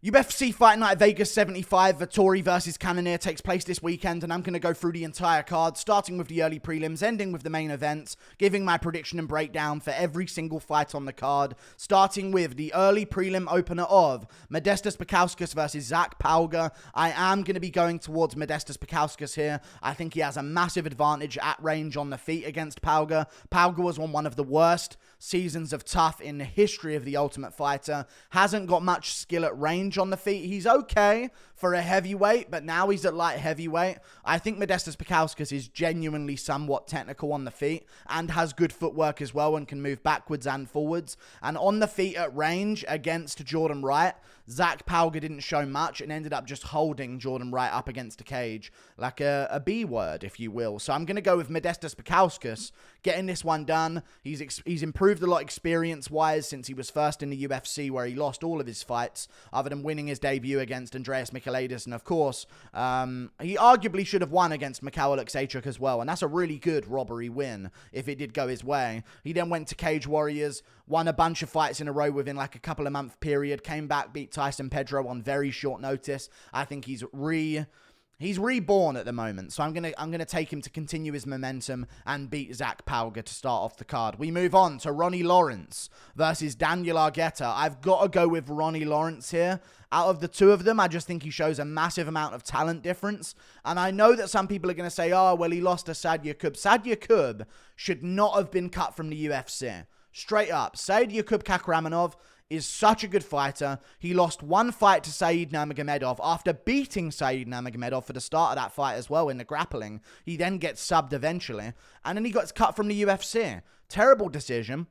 UFC Fight Night Vegas 75, Vettori versus Cannonier takes place this weekend, and I'm going to go through the entire card, starting with the early prelims, ending with the main events, giving my prediction and breakdown for every single fight on the card, starting with the early prelim opener of Modestas Bukauskas versus Zach Pauga. I am going to be going towards Modestas Bukauskas here. I think he has a massive advantage at range on the feet against Pauga. Pauga was on one of the worst seasons of tough in the history of the Ultimate Fighter. Hasn't got much skill at range on the feet. He's okay for a heavyweight, but now he's at light heavyweight. I think Modestas Bukauskas is genuinely somewhat technical on the feet and has good footwork as well and can move backwards and forwards. And on the feet at range against Jordan Wright, Zach Pauga didn't show much and ended up just holding Jordan Wright up against a cage like a B word, if you will. So I'm going to go with Modestas Bukauskas getting this one done. He's improved a lot experience-wise since he was first in the UFC, where he lost all of his fights other than winning his debut against Andreas Michailidis. And of course, he arguably should have won against Mikhail Alekseychuk as well. And that's a really good robbery win if it did go his way. He then went to Cage Warriors, won a bunch of fights in a row within like a couple of month period, came back, beat Tyson Pedro on very short notice. I think he's reborn at the moment, so I'm gonna take him to continue his momentum and beat Zach Pauga to start off the card. We move on to Ronnie Lawrence versus Daniel Argueta. I've got to go with Ronnie Lawrence here. Out of the two of them, I just think he shows a massive amount of talent difference. And I know that some people are going to say, oh, well, he lost to Saad Yakub. Saad Yakub should not have been cut from the UFC. Straight up. Saad Yakub Kakramanov is such a good fighter. He lost one fight to Said Nurmagomedov after beating Said Nurmagomedov for the start of that fight as well in the grappling. He then gets subbed eventually, and then he got cut from the UFC. Terrible decision.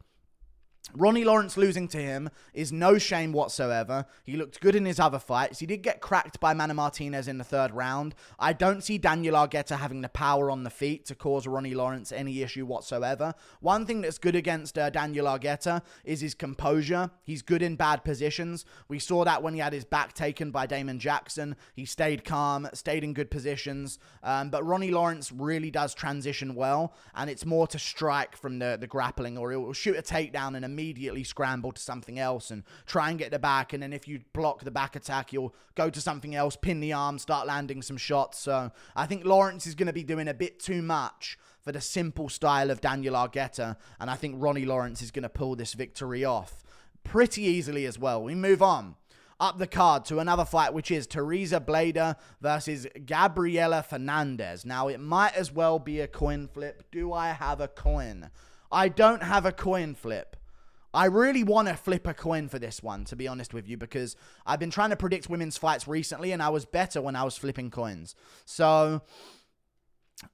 Ronnie Lawrence losing to him is no shame whatsoever. He looked good in his other fights. He did get cracked by Manny Martinez in the third round. I don't see Daniel Argueta having the power on the feet to cause Ronnie Lawrence any issue whatsoever. One thing that's good against Daniel Argueta is his composure. He's good in bad positions. We saw that when he had his back taken by Damon Jackson. He stayed calm, stayed in good positions. But Ronnie Lawrence really does transition well, and it's more to strike from the grappling, or he'll shoot a takedown and immediately scramble to something else and try and get the back, and then if you block the back attack, you'll go to something else, pin the arm, start landing some shots. So I think Lawrence is going to be doing a bit too much for the simple style of Daniel Argueta, and I think Ronnie Lawrence is going to pull this victory off pretty easily as well. We move on up the card to another fight, which is Tereza Bleda versus Gabriella Fernades. Now, it might as well be a coin flip. Do I have a coin? I don't have a coin flip. I really want to flip a coin for this one, to be honest with you, because I've been trying to predict women's fights recently, and I was better when I was flipping coins. So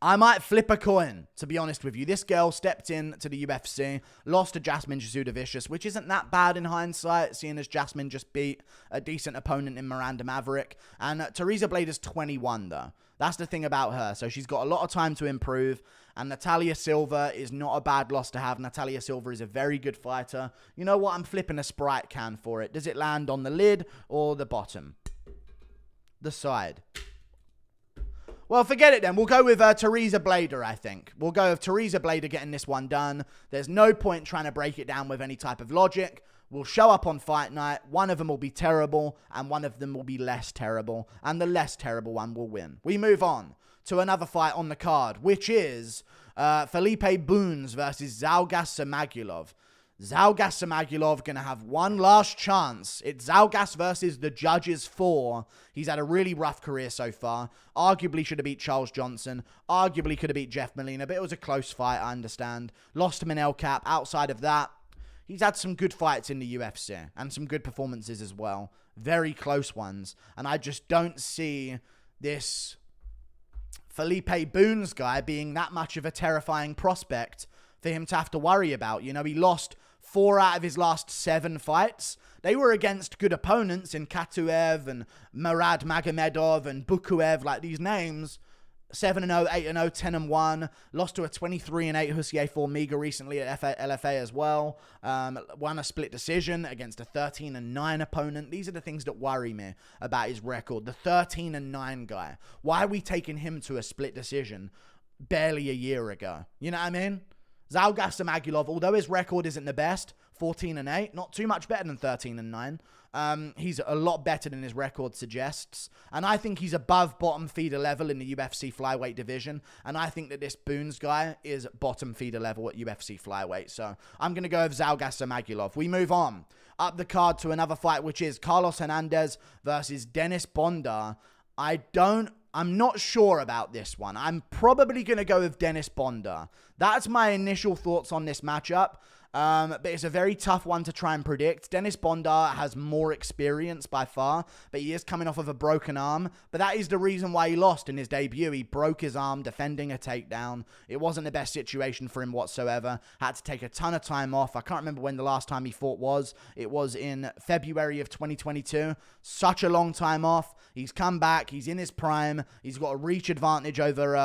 I might flip a coin, to be honest with you. This girl stepped in to the UFC, lost to Jasmine Jasudavicius, which isn't that bad in hindsight, seeing as Jasmine just beat a decent opponent in Miranda Maverick. And Tereza Bleda's 21, though. That's the thing about her. So she's got a lot of time to improve. And Natalia Silva is not a bad loss to have. Natalia Silva is a very good fighter. You know what? I'm flipping a Sprite can for it. Does it land on the lid or the bottom? The side. Well, forget it then. We'll go with Tereza Bleda, I think. We'll go with Tereza Bleda getting this one done. There's no point trying to break it down with any type of logic. We'll show up on fight night. One of them will be terrible, and one of them will be less terrible. And the less terrible one will win. We move on to another fight on the card, which is Felipe Bunes versus Zhalgas Zhumagulov. Zhalgas Zhumagulov going to have one last chance. It's Zhalgas versus the judges 4. He's had a really rough career so far. Arguably should have beat Charles Johnson. Arguably could have beat Jeff Molina, but it was a close fight, I understand. Lost to Manel Cap. Outside of that, he's had some good fights in the UFC and some good performances as well. Very close ones. And I just don't see this Felipe Bunes guy being that much of a terrifying prospect for him to have to worry about. You know, he lost 4 out of his last 7 fights. They were against good opponents in Katuev and Murad Magomedov and Bukaev, like these names. 7-0, 8-0, 10-1. Lost to a 23-8 Houssier Formiga recently at LFA as well. Won a split decision against a 13-9 opponent. These are the things that worry me about his record. The 13-9 guy. Why are we taking him to a split decision barely a year ago? You know what I mean? Zhalgas Zhumagulov, although his record isn't the best, 14-8, not too much better than 13-9. He's a lot better than his record suggests. And I think he's above bottom feeder level in the UFC flyweight division. And I think that this Bunes guy is bottom feeder level at UFC flyweight. So I'm going to go with Zhalgas Zhumagulov. We move on up the card to another fight, which is Carlos Hernandez versus Denis Bondar. I'm not sure about this one. I'm probably going to go with Denis Bondar. That's my initial thoughts on this matchup. But it's a very tough one to try and predict. Denis Bondar has more experience by far, but he is coming off of a broken arm. But that is the reason why he lost in his debut. He broke his arm defending a takedown. It wasn't the best situation for him whatsoever. Had to take a ton of time off. I can't remember when the last time he fought was. It was in February of 2022. Such a long time off. He's come back. He's in his prime. He's got a reach advantage over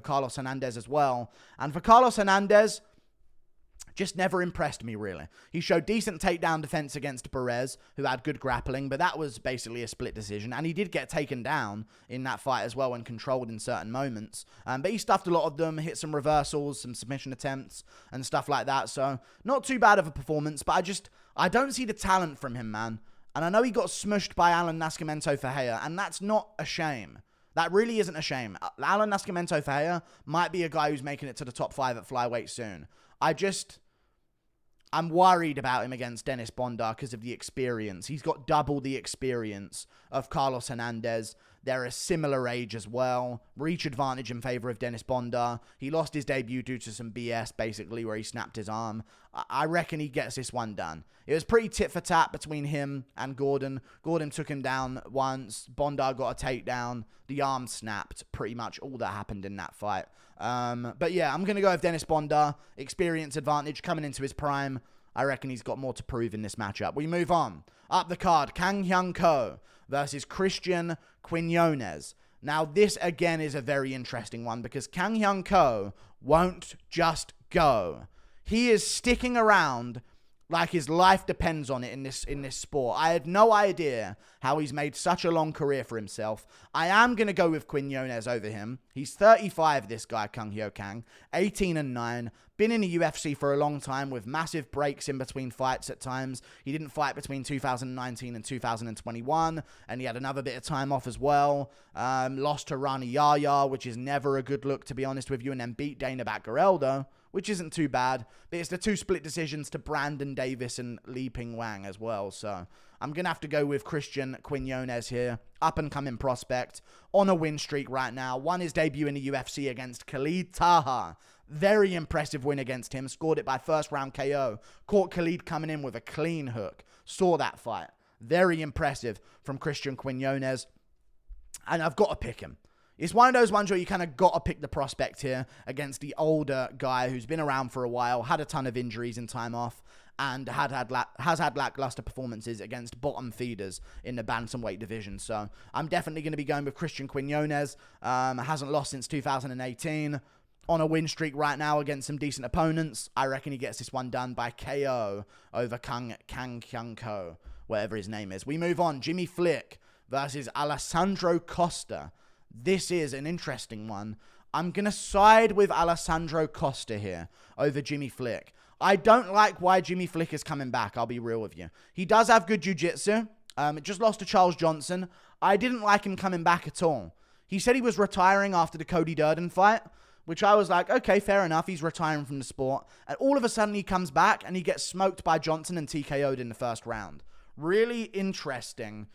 Carlos Hernandez as well. And for Carlos Hernandez, just never impressed me, really. He showed decent takedown defense against Perez, who had good grappling, but that was basically a split decision. And he did get taken down in that fight as well and controlled in certain moments. But he stuffed a lot of them, hit some reversals, some submission attempts, and stuff like that. So, not too bad of a performance, but I don't see the talent from him, man. And I know he got smushed by Alan Nascimento Ferreira, and that's not a shame. That really isn't a shame. Alan Nascimento Ferreira might be a guy who's making it to the top 5 at flyweight soon. I'm worried about him against Denis Bondar because of the experience. He's got double the experience of Carlos Hernandez. They're a similar age as well. Reach advantage in favor of Denis Bondar. He lost his debut due to some BS, basically, where he snapped his arm. I reckon he gets this one done. It was pretty tit for tat between him and Gordon. Gordon took him down once. Bondar got a takedown. The arm snapped. Pretty much all that happened in that fight. But yeah, I'm going to go with Denis Bondar. Experience advantage coming into his prime. I reckon he's got more to prove in this matchup. We move on. Up the card, Kang Ko versus Cristian Quinonez. Now, this again is a very interesting one because Kang Ko won't just go. He is sticking around like his life depends on it in this sport. I had no idea how he's made such a long career for himself. I am going to go with Quinonez over him. He's 35, this guy, Kang, 18-9. Been in the UFC for a long time with massive breaks in between fights at times. He didn't fight between 2019 and 2021, and he had another bit of time off as well. Lost to Ronnie, which is never a good look, to be honest with you, and then beat Dana Batgarello, which isn't too bad. But it's the 2 split decisions to Brandon Davis and Li Ping Wang as well. So I'm going to have to go with Cristian Quinonez here. Up-and-coming prospect on a win streak right now. Won his debut in the UFC against Khalid Taha. Very impressive win against him. Scored it by first round KO. Caught Khalid coming in with a clean hook. Saw that fight. Very impressive from Cristian Quinonez. And I've got to pick him. It's one of those ones where you kind of got to pick the prospect here against the older guy who's been around for a while, had a ton of injuries and time off, and has had lackluster performances against bottom feeders in the bantamweight division. So I'm definitely going to be going with Cristian Quinonez. Hasn't lost since 2018. On a win streak right now against some decent opponents. I reckon he gets this one done by KO over Kang Ko, whatever his name is. We move on. Jimmy Flick versus Alessandro Costa. This is an interesting one. I'm going to side with Alessandro Costa here over Jimmy Flick. I don't like why Jimmy Flick is coming back, I'll be real with you. He does have good jiu-jitsu. Just lost to Charles Johnson. I didn't like him coming back at all. He said he was retiring after the Cody Durden fight, which I was like, okay, fair enough. He's retiring from the sport. And all of a sudden he comes back and he gets smoked by Johnson and TKO'd in the first round. Really interesting.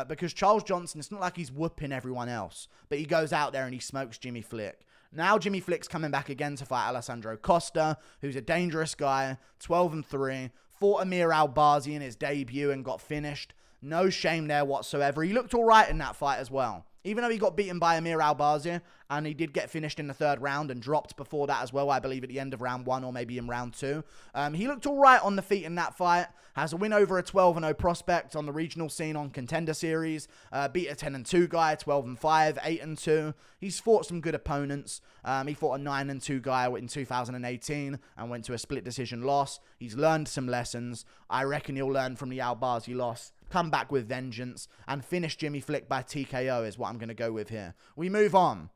Because Charles Johnson, it's not like he's whooping everyone else, but he goes out there and he smokes Jimmy Flick. Now Jimmy Flick's coming back again to fight Alessandro Costa, who's a dangerous guy, 12-3, fought Amir Albazi in his debut and got finished. No shame there whatsoever. He looked all right in that fight as well. Even though he got beaten by Amir Albazi, and he did get finished in the third round and dropped before that as well, I believe at the end of round 1 or maybe in round 2. He looked all right on the feet in that fight. Has a win over a 12-0 prospect on the regional scene on Contender Series. Beat a 10-2 guy, 12-5, 8-2. He's fought some good opponents. He fought a 9-2 guy in 2018 and went to a split decision loss. He's learned some lessons. I reckon he'll learn from the Albazi loss, come back with vengeance, and finish Jimmy Flick by TKO is what I'm going to go with here. We move on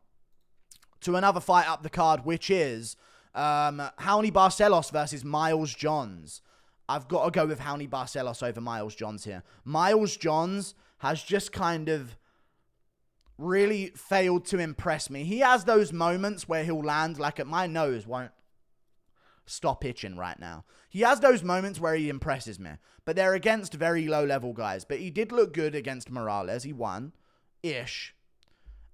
to another fight up the card, which is Raoni Barcelos versus Miles Johns. I've got to go with Raoni Barcelos over Miles Johns here. Miles Johns has just kind of really failed to impress me. He has those moments where he'll land, like at my nose won't stop itching right now. He has those moments where he impresses me, but they're against very low-level guys. But he did look good against Morales. He won-ish.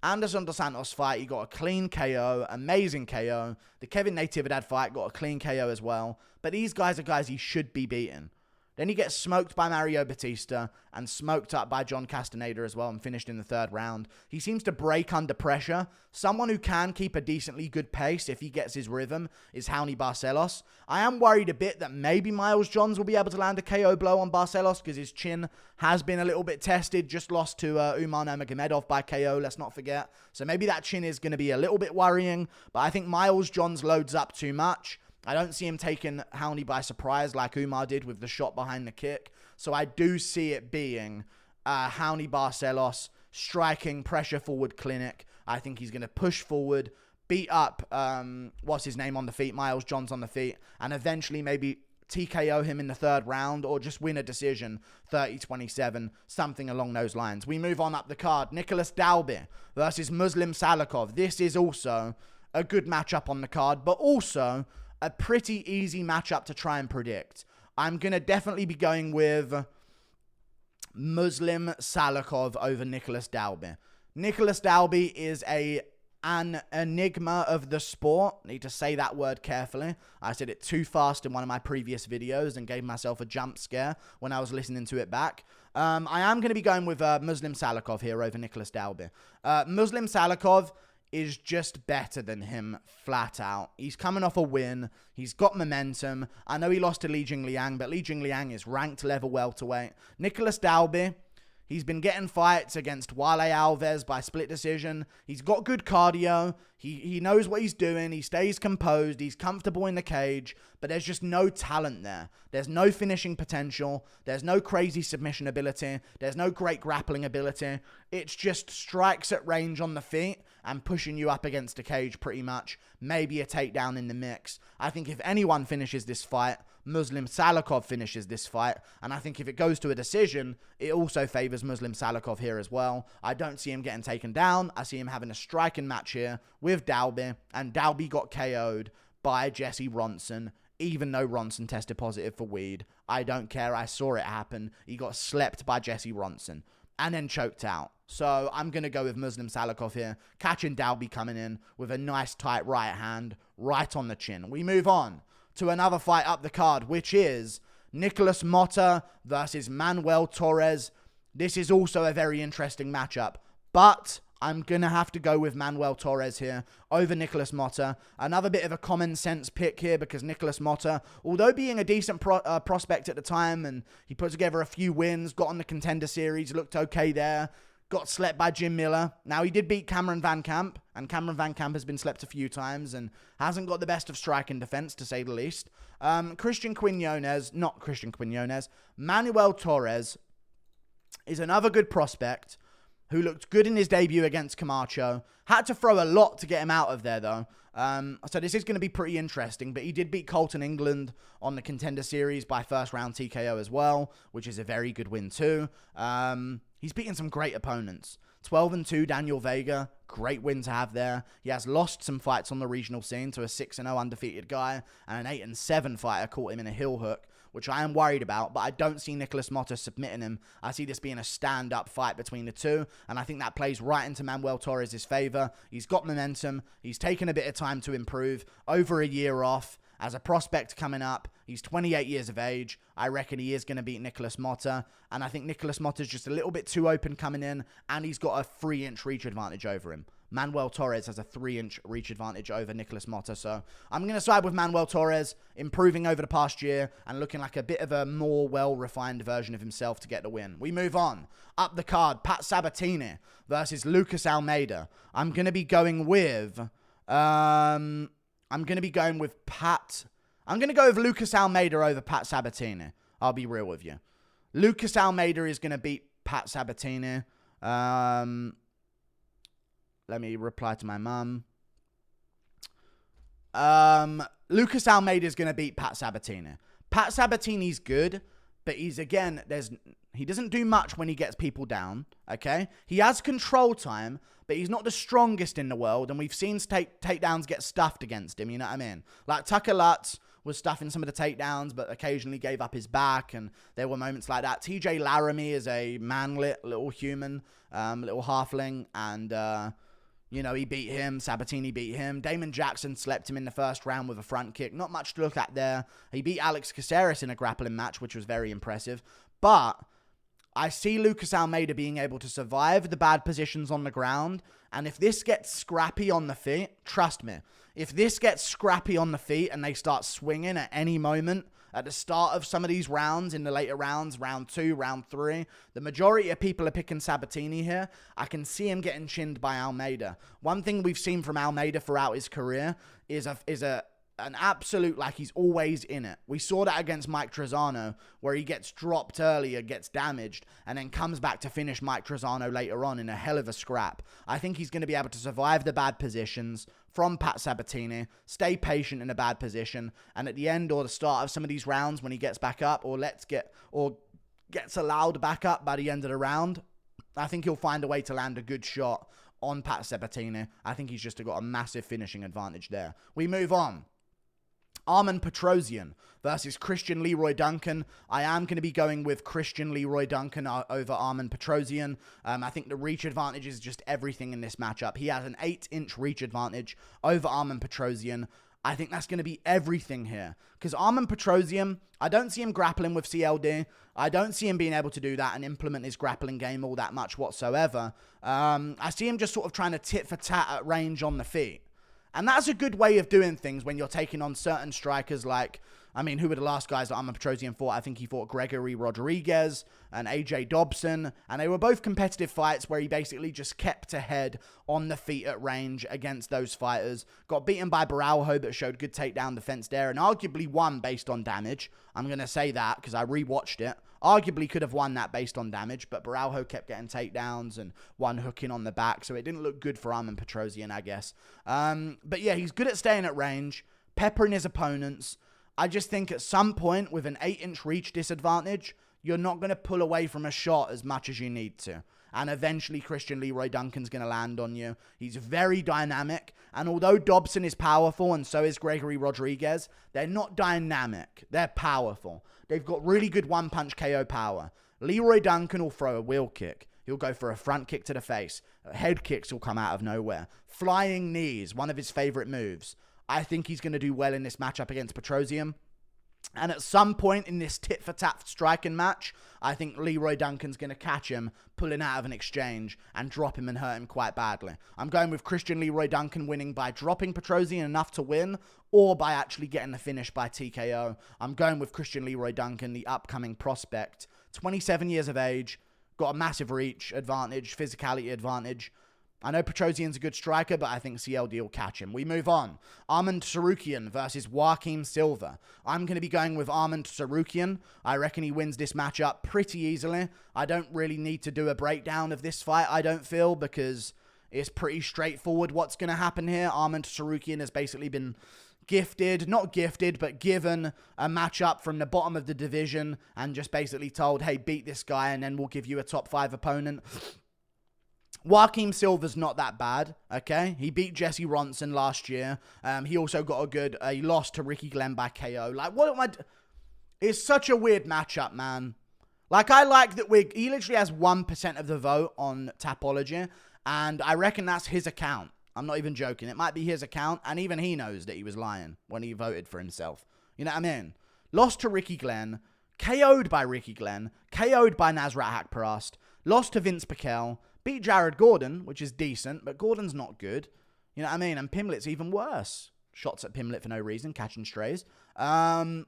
Anderson Dos Santos fight, he got a clean KO, amazing KO. The Kevin Natividad fight got a clean KO as well. But these guys are guys he should be beating. Then he gets smoked by Mario Batista and smoked up by John Castaneda as well and finished in the third round. He seems to break under pressure. Someone who can keep a decently good pace if he gets his rhythm is Raoni Barcelos. I am worried a bit that maybe Miles Johns will be able to land a KO blow on Barcelos because his chin has been a little bit tested. Just lost to Umar Nurmagomedov by KO, let's not forget. So maybe that chin is going to be a little bit worrying. But I think Miles Johns loads up too much. I don't see him taking Raoni by surprise like Umar did with the shot behind the kick. So I do see it being Raoni Barcelos striking pressure forward clinic. I think he's going to push forward, beat up, what's his name on the feet, Miles Johns on the feet, and eventually maybe TKO him in the third round or just win a decision 30-27, something along those lines. We move on up the card. Nicholas Dalby versus Muslim Salikhov. This is also a good matchup on the card, but also a pretty easy matchup to try and predict. I'm going to definitely be going with Muslim Salikhov over Nicholas Dalby. Nicholas Dalby is an enigma of the sport. Need to say that word carefully. I said it too fast in one of my previous videos and gave myself a jump scare when I was listening to it back. I am going to be going with Muslim Salikhov here over Nicholas Dalby. Muslim Salikhov is just better than him, flat out. He's coming off a win. He's got momentum. I know he lost to Li Jingliang, but Li Jingliang is ranked level welterweight. Nicholas Dalby, he's been getting fights against Wale Alves by split decision. He's got good cardio. He knows what he's doing. He stays composed. He's comfortable in the cage, but there's just no talent there. There's no finishing potential. There's no crazy submission ability. There's no great grappling ability. It's just strikes at range on the feet and pushing you up against the cage pretty much. Maybe a takedown in the mix. I think if anyone finishes this fight, Muslim Salikhov finishes this fight. And I think if it goes to a decision, it also favors Muslim Salikhov here as well. I don't see him getting taken down. I see him having a striking match here with Dalby. And Dalby got KO'd by Jesse Ronson, even though Ronson tested positive for weed. I don't care. I saw it happen. He got slept by Jesse Ronson and then choked out. So I'm going to go with Muslim Salikhov here, catching Dalby coming in with a nice tight right hand right on the chin. We move on to another fight up the card, which is Nicholas Motta versus Manuel Torres. This is also a very interesting matchup, but I'm going to have to go with Manuel Torres here over Nicholas Motta. Another bit of a common sense pick here because Nicholas Motta, although being a decent prospect at the time, and he put together a few wins, got on the Contender Series, looked okay there, got slept by Jim Miller. Now, he did beat Cameron Van Camp, and Cameron Van Camp has been slept a few times and hasn't got the best of strike and defense, to say the least. Manuel Torres is another good prospect who looked good in his debut against Camacho. Had to throw a lot to get him out of there, though. So this is going to be pretty interesting, but he did beat Colton England on the Contender Series by first round TKO as well, which is a very good win too. He's beaten some great opponents. 12-2 Daniel Vega, great win to have there. He has lost some fights on the regional scene to a 6-0 undefeated guy, and an 8-7 fighter caught him in a heel hook, which I am worried about, but I don't see Nicholas Motta submitting him. I see this being a stand-up fight between the two, and I think that plays right into Manuel Torres' favor. He's got momentum. He's taken a bit of time to improve, over a year off. As a prospect coming up, he's 28 years of age. I reckon he is going to beat Nicholas Motta, and I think Nicholas Motta's just a little bit too open coming in, and he's got a 3-inch reach advantage over him. Manuel Torres has a 3-inch reach advantage over Nicholas Motta. So I'm going to side with Manuel Torres, improving over the past year and looking like a bit of a more well-refined version of himself to get the win. We move on. Up the card, Pat Sabatini versus Lucas Almeida. I'm going to be going with Lucas Almeida over Pat Sabatini. I'll be real with you. Lucas Almeida is going to beat Pat Sabatini. Let me reply to my mum. Lucas Almeida is going to beat Pat Sabatini. Pat Sabatini's good, but he doesn't do much when he gets people down, okay? He has control time, but he's not the strongest in the world, and we've seen takedowns get stuffed against him, you know what I mean? Like, Tucker Lutz was stuffing some of the takedowns, but occasionally gave up his back, and there were moments like that. TJ Laramie is a manlit little human, little halfling, and, he beat him. Sabatini beat him. Damon Jackson slept him in the first round with a front kick. Not much to look at there. He beat Alex Caceres in a grappling match, which was very impressive. But I see Lucas Almeida being able to survive the bad positions on the ground. And if this gets scrappy on the feet, trust me, if this gets scrappy on the feet and they start swinging at any moment, at the start of some of these rounds, in the later rounds, round 2, round 3, the majority of people are picking Sabatini here. I can see him getting chinned by Almeida. One thing we've seen from Almeida throughout his career is an absolute, like, he's always in it. We saw that against Mike Trezano, where he gets dropped earlier, gets damaged, and then comes back to finish Mike Trezano later on in a hell of a scrap. I think he's going to be able to survive the bad positions from Pat Sabatini, stay patient in a bad position, and at the end or the start of some of these rounds when he gets back up, or gets allowed back up by the end of the round, I think he'll find a way to land a good shot on Pat Sabatini. I think he's just got a massive finishing advantage there. We move on. Arman Petrosian versus Christian Leroy Duncan. I am going to be going with Christian Leroy Duncan over Arman Petrosian. I think the reach advantage is just everything in this matchup. He has an 8-inch reach advantage over Arman Petrosian. I think that's going to be everything here. Because Arman Petrosian, I don't see him grappling with CLD. I don't see him being able to do that and implement his grappling game all that much whatsoever. I see him just sort of trying to tit for tat at range on the feet. And that's a good way of doing things when you're taking on certain strikers like, who were the last guys that Arman Petrosian fought? I think he fought Gregory Rodriguez and AJ Dobson. And they were both competitive fights where he basically just kept ahead on the feet at range against those fighters. Got beaten by Baralho, but showed good takedown defense there. And arguably won based on damage. I'm going to say that because I rewatched it. Arguably could have won that based on damage, but Baralho kept getting takedowns and one hooking on the back, so it didn't look good for Arman Petrosian, I guess. But yeah, he's good at staying at range, peppering his opponents. I just think at some point with an 8-inch reach disadvantage, you're not going to pull away from a shot as much as you need to. And eventually Christian Leroy Duncan's going to land on you. He's very dynamic. And although Dobson is powerful and so is Gregory Rodriguez, they're not dynamic. They're powerful. They've got really good one-punch KO power. Leroy Duncan will throw a wheel kick. He'll go for a front kick to the face. Head kicks will come out of nowhere. Flying knees, one of his favorite moves. I think he's going to do well in this matchup against Petrosian. And at some point in this tit-for-tat striking match, I think Leroy Duncan's going to catch him pulling out of an exchange and drop him and hurt him quite badly. I'm going with Christian Leroy Duncan winning by dropping Petrosian enough to win or by actually getting the finish by TKO. I'm going with Christian Leroy Duncan, the upcoming prospect. 27 years of age, got a massive reach advantage, physicality advantage. I know Petrosian's a good striker, but I think CLD will catch him. We move on. Arman Tsarukyan versus Joaquim Silva. I'm going to be going with Arman Tsarukyan. I reckon he wins this matchup pretty easily. I don't really need to do a breakdown of this fight, I don't feel, because it's pretty straightforward what's going to happen here. Arman Tsarukyan has basically been not gifted, but given a matchup from the bottom of the division and just basically told, hey, beat this guy and then we'll give you a top 5 opponent. Joaquim Silva's not that bad, okay? He beat Jesse Ronson last year. He also got he lost to Ricky Glenn by KO. Like, what am I... It's such a weird matchup, man. Like, I like that he literally has 1% of the vote on Tapology, and I reckon that's his account. I'm not even joking. It might be his account, and even he knows that he was lying when he voted for himself. You know what I mean? Lost to Ricky Glenn, KO'd by Ricky Glenn, KO'd by Nasrat Haqparast, lost to Vince Piquel, beat Jared Gordon, which is decent, but Gordon's not good. You know what I mean? And Pimlet's even worse. Shots at Pimlet for no reason, catching strays. I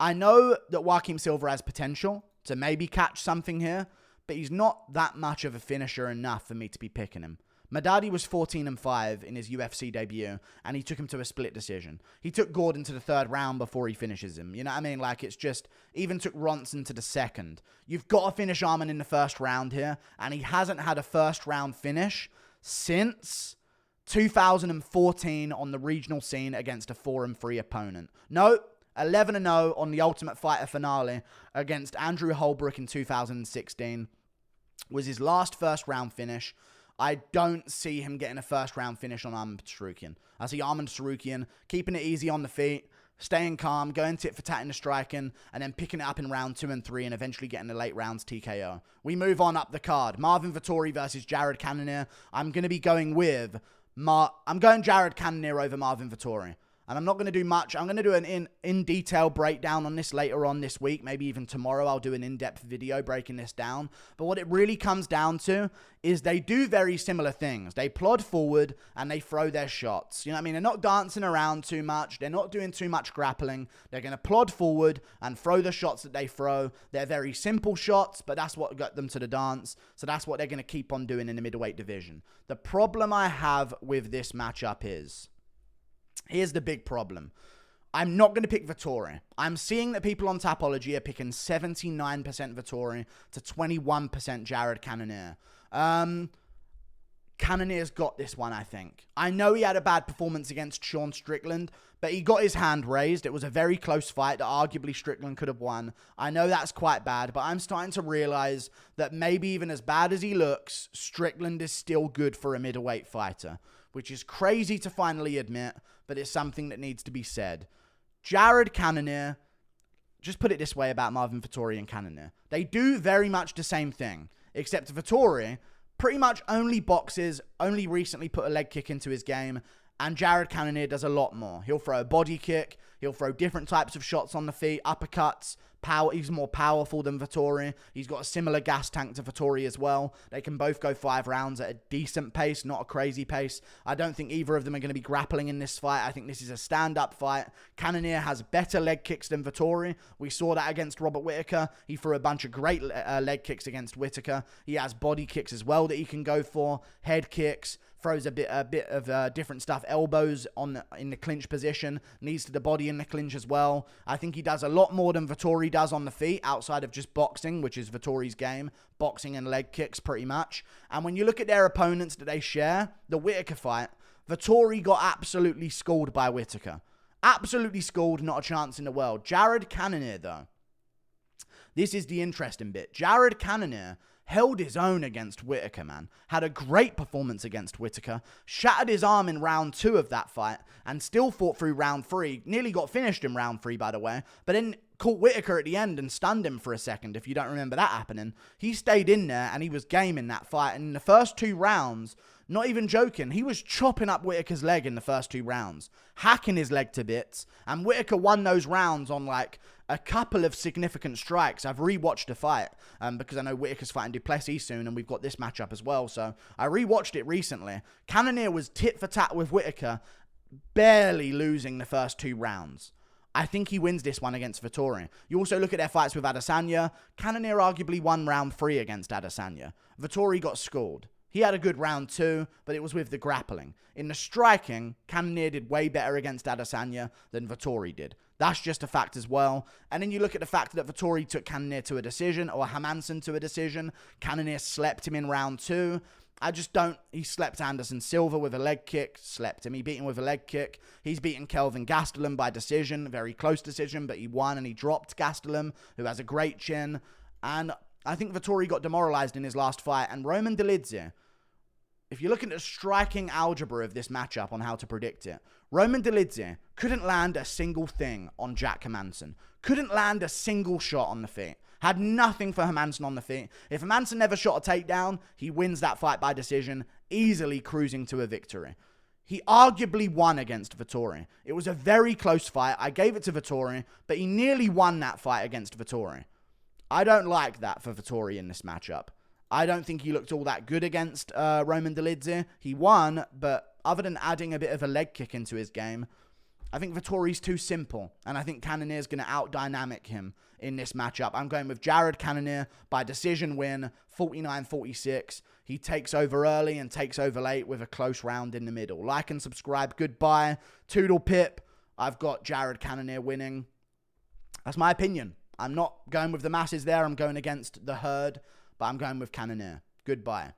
know that Joaquim Silva has potential to maybe catch something here, but he's not that much of a finisher enough for me to be picking him. Madadi was 14-5 in his UFC debut, and he took him to a split decision. He took Gordon to the 3rd round before he finishes him. You know what I mean? Like, it's just, even took Ronson to the 2nd. You've got to finish Arman in the 1st round here, and he hasn't had a 1st round finish since 2014 on the regional scene against a 4-3 opponent. No, 11-0 on the Ultimate Fighter finale against Andrew Holbrook in 2016. Was his last first-round finish. I don't see him getting a first-round finish on Arman Tsarukyan. I see Arman Tsarukyan keeping it easy on the feet, staying calm, going tit for tat in the striking, and then picking it up in round 2 and 3 and eventually getting the late rounds TKO. We move on up the card. Marvin Vettori versus Jared Cannonier. I'm going to be going with... I'm going Jared Cannonier over Marvin Vettori. And I'm not going to do much. I'm going to do an in-detail breakdown on this later on this week. Maybe even tomorrow I'll do an in-depth video breaking this down. But what it really comes down to is they do very similar things. They plod forward and they throw their shots. You know what I mean? They're not dancing around too much. They're not doing too much grappling. They're going to plod forward and throw the shots that they throw. They're very simple shots, but that's what got them to the dance. So that's what they're going to keep on doing in the middleweight division. The problem I have with this matchup is... Here's the big problem. I'm not going to pick Vettori. I'm seeing that people on Tapology are picking 79% Vettori to 21% Jared Cannonier. Cannonier's got this one, I think. I know he had a bad performance against Sean Strickland, but he got his hand raised. It was a very close fight that arguably Strickland could have won. I know that's quite bad, but I'm starting to realize that maybe even as bad as he looks, Strickland is still good for a middleweight fighter, which is crazy to finally admit, but it's something that needs to be said. Jared Cannonier, just put it this way about Marvin Vettori and Cannonier. They do very much the same thing, except Vettori pretty much only boxes, only recently put a leg kick into his game, and Jared Cannonier does a lot more. He'll throw a body kick, he'll throw different types of shots on the feet, uppercuts, power. He's more powerful than Vettori. He's got a similar gas tank to Vettori as well. They can both go 5 rounds at a decent pace, not a crazy pace. I don't think either of them are going to be grappling in this fight. I think this is a stand-up fight. Cannonier has better leg kicks than Vettori. We saw that against Robert Whittaker. He threw a bunch of great leg kicks against Whittaker. He has body kicks as well that he can go for, head kicks. Throws a bit of different stuff. Elbows in the clinch position. Knees to the body in the clinch as well. I think he does a lot more than Vettori does on the feet, outside of just boxing, which is Vettori's game. Boxing and leg kicks, pretty much. And when you look at their opponents that they share, the Whittaker fight, Vettori got absolutely schooled by Whittaker. Absolutely schooled, not a chance in the world. Jared Cannonier, though. This is the interesting bit. Jared Cannonier held his own against Whittaker, man. Had a great performance against Whittaker. Shattered his arm in round 2 of that fight and still fought through round 3. Nearly got finished in round 3, by the way. But then caught Whittaker at the end and stunned him for a second, if you don't remember that happening. He stayed in there and he was game in that fight. And in the first 2 rounds, not even joking, he was chopping up Whittaker's leg in the first 2 rounds. Hacking his leg to bits. And Whittaker won those rounds on like a couple of significant strikes. I've rewatched the fight because I know Whittaker's fighting Duplessis soon and we've got this matchup as well. So I rewatched it recently. Cannonier was tit for tat with Whittaker, barely losing the first 2 rounds. I think he wins this one against Vettori. You also look at their fights with Adesanya. Cannonier arguably won round 3 against Adesanya. Vettori got schooled. He had a good round 2, but it was with the grappling. In the striking, Cannonier did way better against Adesanya than Vettori did. That's just a fact as well. And then you look at the fact that Vettori took Cannonier to a decision, or Hermansson to a decision. Cannonier slept him in round 2. I just don't... He slept Anderson Silva with a leg kick. Slept him. He beat him with a leg kick. He's beaten Kelvin Gastelum by decision. Very close decision, but he won and he dropped Gastelum, who has a great chin. And I think Vettori got demoralized in his last fight. And Roman Dolidze, if you're looking at the striking algebra of this matchup on how to predict it, Roman Dolidze couldn't land a single thing on Jack Hermansson. Couldn't land a single shot on the feet. Had nothing for Hermansson on the feet. If Hermansson never shot a takedown, he wins that fight by decision, easily cruising to a victory. He arguably won against Vettori. It was a very close fight. I gave it to Vettori, but he nearly won that fight against Vettori. I don't like that for Vettori in this matchup. I don't think he looked all that good against Roman Dolidze. He won, but other than adding a bit of a leg kick into his game, I think Vettori's too simple, and I think Cannonier's going to out-dynamic him in this matchup. I'm going with Jared Cannonier by decision win, 49-46. He takes over early and takes over late with a close round in the middle. Like and subscribe. Goodbye. Toodle pip. I've got Jared Cannonier winning. That's my opinion. I'm not going with the masses there. I'm going against the herd, but I'm going with Cannonier. Goodbye.